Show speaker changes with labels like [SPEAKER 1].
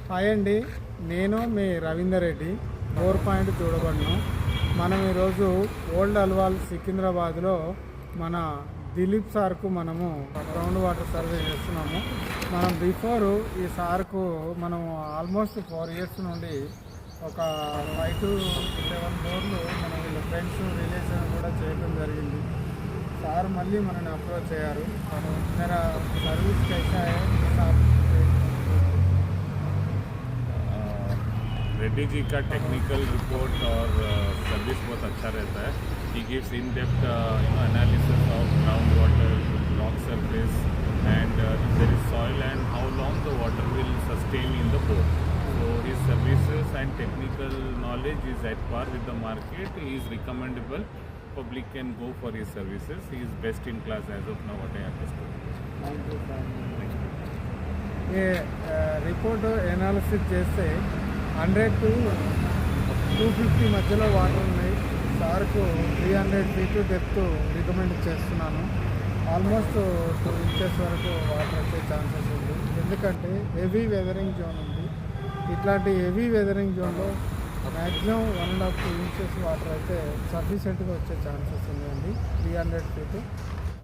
[SPEAKER 1] Hi అండి, నేను మీ రవీందర్ రెడ్డి. బోర్ పాయింట్ చూడబడను. మనం ఈరోజు ఓల్డ్ అల్వాల్ సికింద్రాబాద్లో మన దిలీప్ సార్కు మనము గ్రౌండ్ వాటర్ సర్వే చేస్తున్నాము. మనం బిఫోర్ ఈ సార్కు మనము ఆల్మోస్ట్ 4 years నుండి ఒక 5 to 7 బోర్లు మన వీళ్ళ ఫ్రెండ్స్ రిలేషన్ కూడా చేయడం జరిగింది. సార్ మళ్ళీ మనని అప్రోచ్ అయ్యారు. मेरा सर्विस कैसा है साहब?
[SPEAKER 2] रेड्डी जी का टेक्निकल रिपोर्ट और सर्विस बहुत अच्छा रहता है. He gives in depth analysis of ground water, rock surface and if there is soil and how long the water will sustain in the bore. So his services and technical knowledge is at par with the market. He is recommendable. Public can go for his services. He is best in class as of now, what I understood.
[SPEAKER 1] ये report analysis చేస్తే 100 to 250 మధ్యలో water ఉన్నాయి. సార్కు 300 feet depth recommend చేస్తున్నాను. Almost 2 inches వరకు water వచ్చే chances ఉంది. ఎందుకంటే హెవీ వెదరింగ్ జోన్ ఉంది. ఇట్లాంటి హెవీ వెదరింగ్ జోన్లో మ్యాక్సిమం 1.5 to 2 inches వాటర్ అయితే సఫిషియెంట్గా వచ్చే ఛాన్సెస్ ఉన్నాయండి. 300 feet